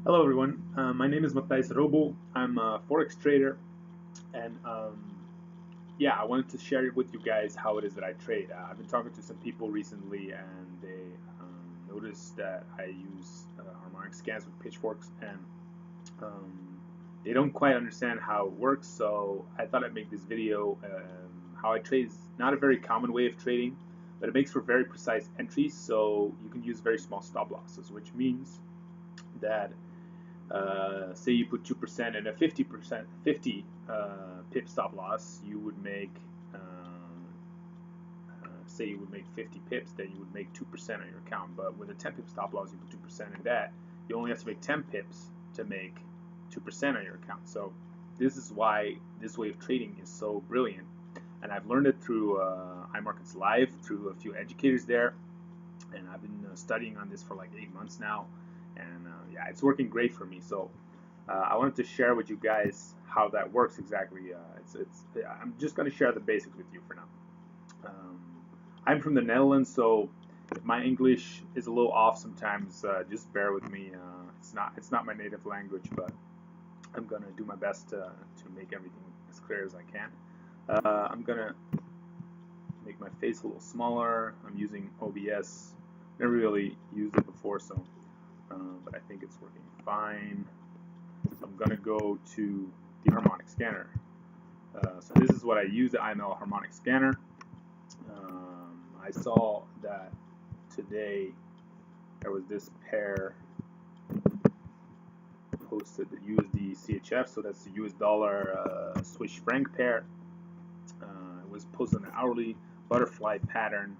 Hello everyone, my name is Matthijs Roobol. I'm a Forex trader and yeah, I wanted to share with you guys how it is that I trade. I've been talking to some people recently and they noticed that I use Harmonic Scans with Pitchforks and they don't quite understand how it works, so I thought I'd make this video. How I trade is not a very common way of trading, but it makes for very precise entries, so you can use very small stop losses, which means that say you put 2% and a 50 pip stop loss, you would make say you would make 50 pips, then you would make 2% on your account. But with a 10 pip stop loss, you put 2% in that, you only have to make 10 pips to make 2% on your account. So this is why this way of trading is so brilliant, and I've learned it through iMarketsLive, through a few educators there, and I've been studying on this for like 8 months now, and yeah, it's working great for me. So I wanted to share with you guys how that works exactly. I'm just going to share the basics with you for now. I'm from the Netherlands, so if my English is a little off sometimes, just bear with me. It's not my native language, but I'm gonna do my best to make everything as clear as I can. I'm gonna make my face a little smaller. I'm using OBS. Never really used it before, so but I think it's working fine. So I'm gonna go to the Harmonic Scanner. So this is what I use, the IML Harmonic Scanner. I saw that today there was this pair posted, the USD CHF, so that's the US dollar Swiss franc pair. It was posted on an hourly butterfly pattern,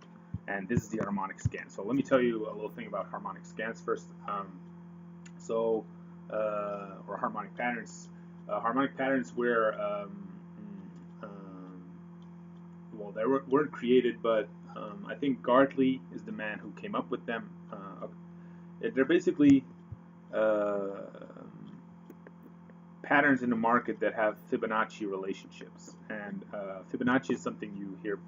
and this is the harmonic scan. So let me tell you a little thing about harmonic scans first. Or harmonic patterns. Harmonic patterns were well, they weren't created, but I think Gartley is the man who came up with them. They're basically patterns in the market that have Fibonacci relationships, and Fibonacci is something you hear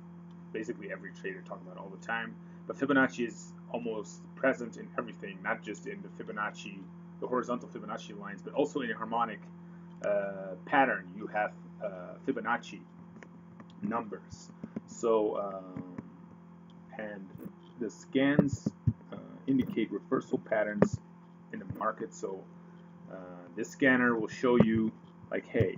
basically every trader talk about all the time. But Fibonacci is almost present in everything, not just in the Fibonacci, the horizontal Fibonacci lines, but also in a harmonic pattern you have Fibonacci numbers. So and the scans indicate reversal patterns in the market. So this scanner will show you, like, hey,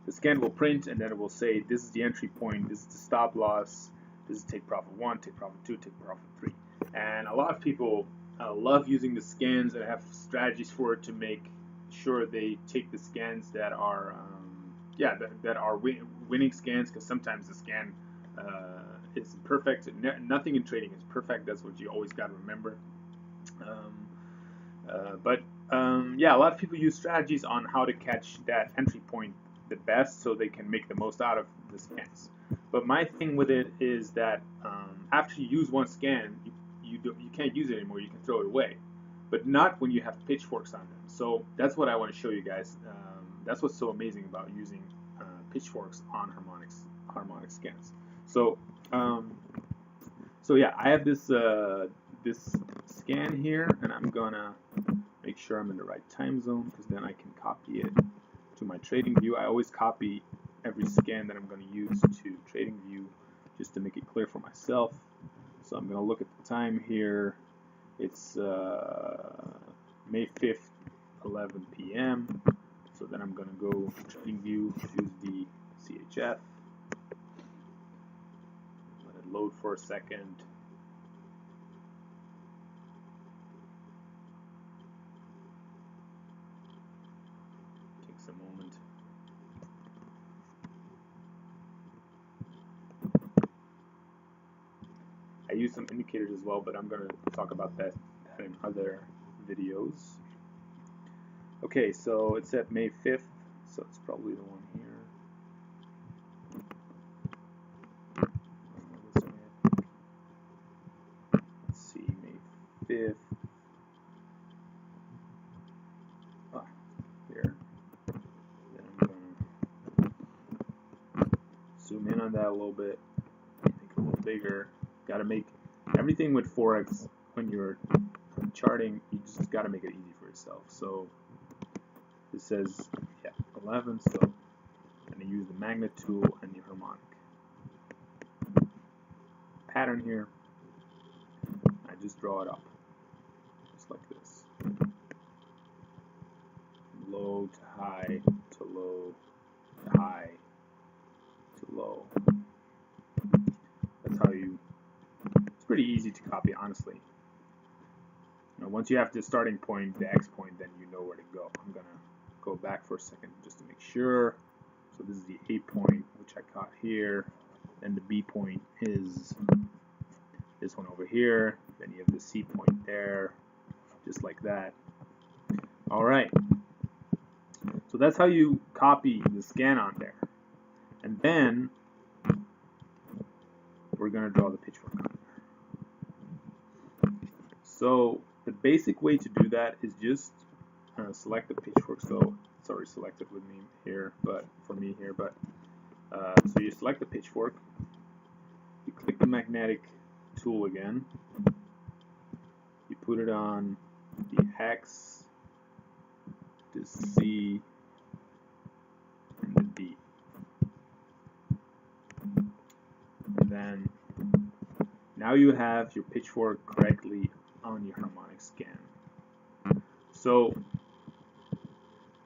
the scan will print and then it will say this is the entry point, this is the stop loss, this is take profit 1, take profit 2, take profit 3. And a lot of people love using the scans and have strategies for it to make sure they take the scans that are that are winning scans, because sometimes the scan is perfect. Nothing in trading is perfect. That's what you always got to remember. Yeah, a lot of people use strategies on how to catch that entry point the best so they can make the most out of the scans. But my thing with it is that after you use one scan, you can't use it anymore. You can throw it away, but not when you have pitchforks on them. So that's what I want to show you guys. That's what's so amazing about using pitchforks on harmonic scans. So yeah, I have this this scan here, and I'm gonna make sure I'm in the right time zone, because then I can copy it to my trading view. I always copy every scan that I'm going to use to trading view just to make it clear for myself. So I'm going to look at the time here. It's May 5th, 11 p.m. So then I'm going to go to trading view, use the CHF. Let it load for a second. Takes a moment. I use some indicators as well, but I'm going to talk about that in other videos. Okay, so it's at May 5th, so it's probably the one here. Let's see, May 5th. Here. Then I'm going to zoom in on that a little bit, make it a little bigger. Got to make everything with Forex when you're charting, you just got to make it easy for yourself. So it says, yeah, 11, so I'm going to use the magnet tool and the harmonic pattern here. I just draw it up, just like this. Low to high to low to high to low. That's how you, it's pretty easy to copy, honestly. Once you have the starting point, the X point, then you know where to go. I'm going to go back for a second just to make sure. So this is the A point, which I caught here. Then the B point is this one over here. Then you have the C point there, just like that. All right. So that's how you copy the scan on there. And then we're going to draw the pitchfork on there. So the basic way to do that is just select the pitchfork. So it's already selected with me here, but for me here. But so you select the pitchfork. You click the magnetic tool again. You put it on the X, the C, and the D. And then now you have your pitchfork correctly on your harmonic scan. So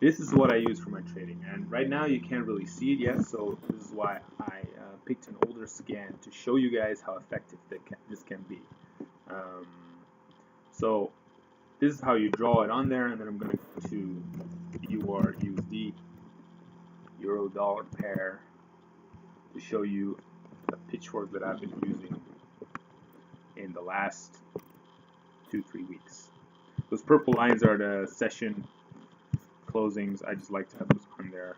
this is what I use for my trading, and right now you can't really see it yet, so this is why I picked an older scan to show you guys how effective this can be. So this is how you draw it on there, and then I'm going to go to EUR/USD, euro-dollar pair, to show you the pitchfork that I've been using in the last 2-3 weeks. Those purple lines are the session closings. I just like to have those on there.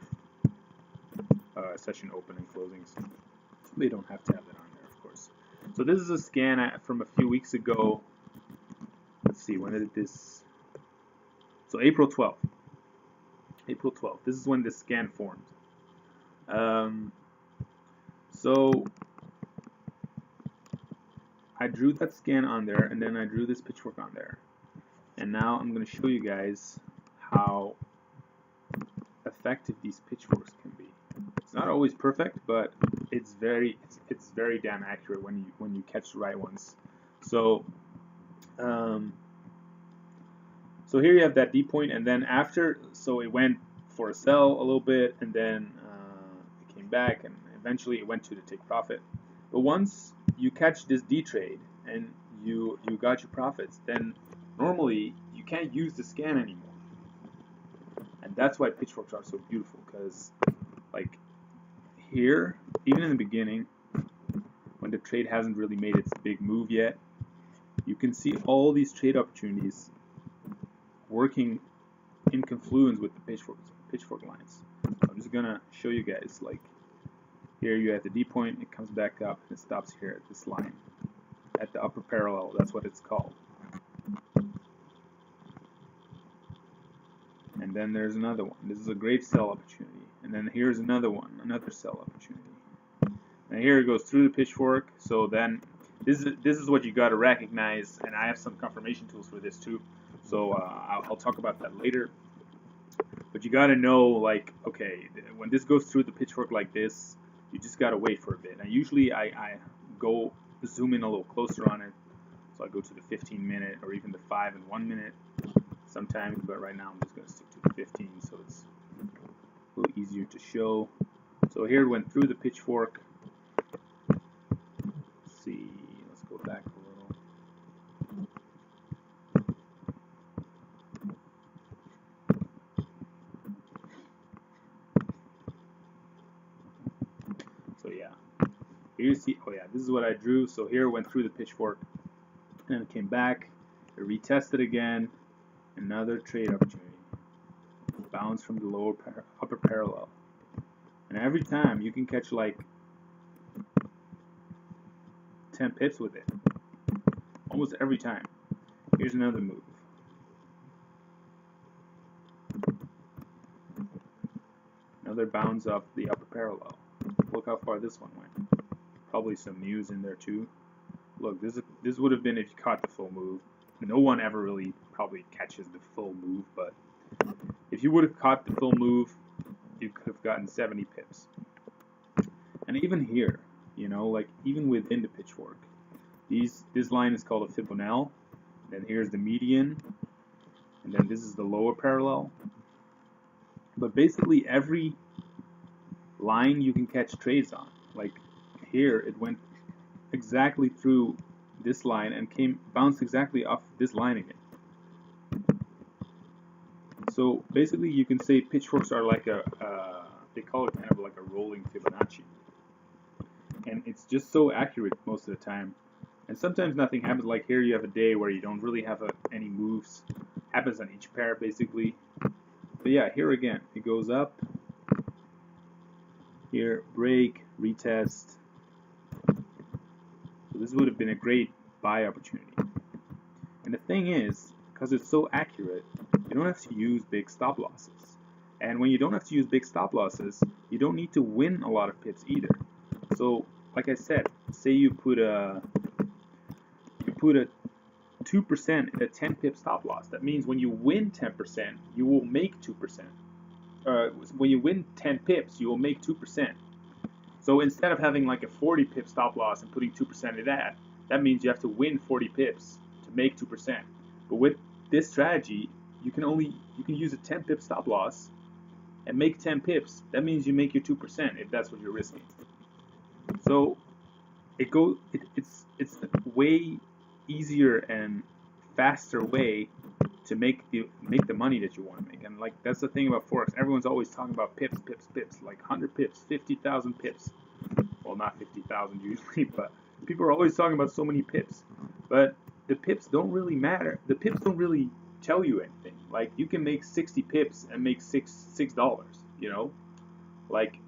Session open and closings. They don't have to have it on there, of course. So this is a scan from a few weeks ago. Let's see, when did this? So April 12th. April 12th. This is when this scan formed. So I drew that scan on there, and then I drew this pitchfork on there. And now I'm going to show you guys how effective these pitchforks can be. It's not always perfect, but it's very damn accurate when you catch the right ones. So so here you have that D point, and then after, so it went for a sell a little bit, and then it came back, and eventually it went to the take profit. But once you catch this D trade and you got your profits, then normally you can't use the scan anymore. And that's why pitchforks are so beautiful, because like here, even in the beginning, when the trade hasn't really made its big move yet, you can see all these trade opportunities working in confluence with the pitchfork lines. I'm just gonna show you guys, like here you have the D point, it comes back up and it stops here at this line, at the upper parallel. That's what it's called. And then there's another one. This is a great sell opportunity. And then here's another one, another sell opportunity. And here it goes through the pitchfork. So then this is what you got to recognize, and I have some confirmation tools for this too. So I'll talk about that later. But you got to know, like, okay, when this goes through the pitchfork like this, you just got to wait for a bit. And usually I go zoom in a little closer on it. So I go to the 15-minute or even the 5 and 1 minute sometimes, but right now I'm just going to stick to the 15, so it's a little easier to show. So here it went through the pitchfork. Let's see, let's go back a little. So yeah, here you see, oh yeah, this is what I drew. So here it went through the pitchfork, and then it came back, it retested again, another trade opportunity, bounce from the upper parallel, and every time you can catch like 10 pips with it, almost every time. Here's another move. Another bounce off the upper parallel. Look how far this one went. Probably some news in there too. Look, this would have been if you caught the full move. no one ever really probably catches the full move, but if you would have caught the full move, you could have gotten 70 pips. And even here, you know, like even within the pitchfork, this line is called a Fibonacci. Then here's the median, and then this is the lower parallel. But basically every line you can catch trades on. Like here, it went exactly through this line and bounced exactly off this line again. So basically, you can say pitchforks are like they call it kind of like a rolling Fibonacci, and it's just so accurate most of the time. And sometimes nothing happens. Like here, you have a day where you don't really have any moves. Happens on each pair basically. But yeah, here again, it goes up. Here, break, retest. So this would have been a great buy opportunity. And the thing is, because it's so accurate, you don't have to use big stop losses. And when you don't have to use big stop losses, you don't need to win a lot of pips either. So, like I said, say you put a 2% at a 10 pip stop loss. That means when you win 10%, you will make 2%. When you win 10 pips, you will make 2%. So instead of having like a 40 pip stop loss and putting 2% of that, that means you have to win 40 pips to make 2%. But with this strategy, you can use a 10 pip stop loss and make 10 pips. That means you make your 2% if that's what you're risking. So it's a way easier and faster way to make the money that you want to make. And like that's the thing about Forex. Everyone's always talking about pips, like 100 pips, 50,000 pips. Well, not 50,000 usually, but people are always talking about so many pips. But the pips don't really matter. The pips don't really tell you anything. Like you can make 60 pips and make $6. You know, like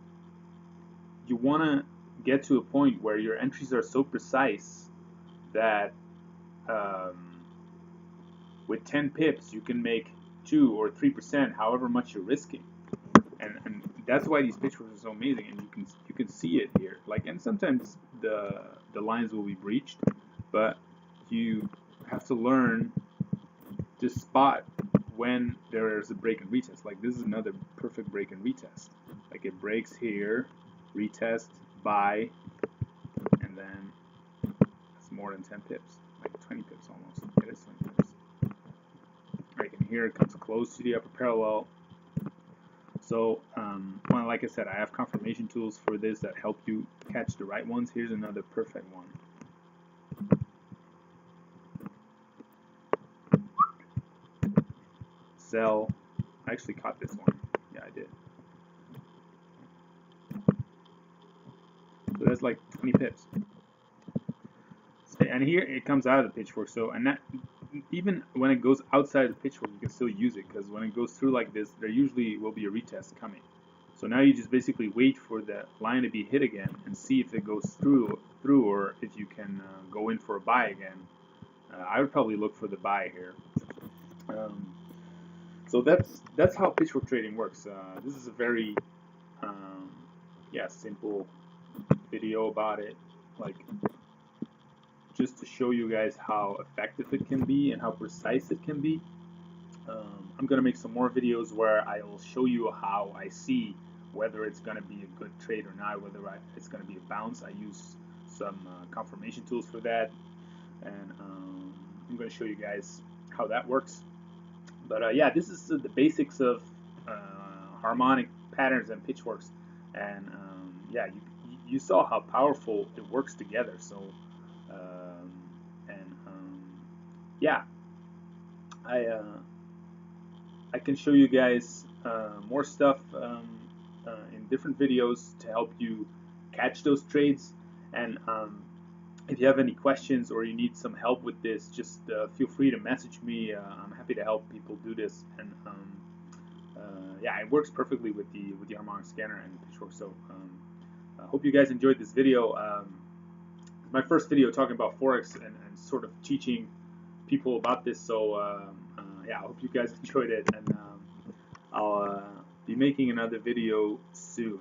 you want to get to a point where your entries are so precise that with 10 pips you can make 2 or 3%, however much you're risking, and that's why these pitchforks are so amazing. And you can see it here. Like, and sometimes the lines will be breached, but you have to learn to spot when there is a break and retest. Like this is another perfect break and retest. Like it breaks here, retest, buy, and then it's more than 10 pips, like 20 pips almost. It is 20 pips. Right, and here it comes close to the upper parallel. So, well, like I said, I have confirmation tools for this that help you catch the right ones. Here's another perfect one. Sell. I actually caught this one. Yeah, I did. So that's like 20 pips. And here it comes out of the pitchfork. So, and that even when it goes outside the pitchfork, you can still use it, because when it goes through like this, there usually will be a retest coming. So now you just basically wait for the line to be hit again and see if it goes through, or if you can go in for a buy again. I would probably look for the buy here. So that's how pitchfork trading works. This is a very simple video about it, like just to show you guys how effective it can be and how precise it can be. I'm gonna make some more videos where I will show you how I see whether it's gonna be a good trade or not, whether it's gonna be a bounce. I use some confirmation tools for that, and I'm gonna show you guys how that works. But yeah, this is the basics of harmonic patterns and pitchforks, and yeah, you saw how powerful it works together. So yeah, I can show you guys more stuff in different videos to help you catch those trades. And if you have any questions or you need some help with this, just feel free to message me. I'm happy to help people do this. And yeah, it works perfectly with the Harmonic Scanner and the Pitchfork. So I hope you guys enjoyed this video. It's my first video talking about Forex and sort of teaching people about this. So yeah, I hope you guys enjoyed it, and I'll be making another video soon.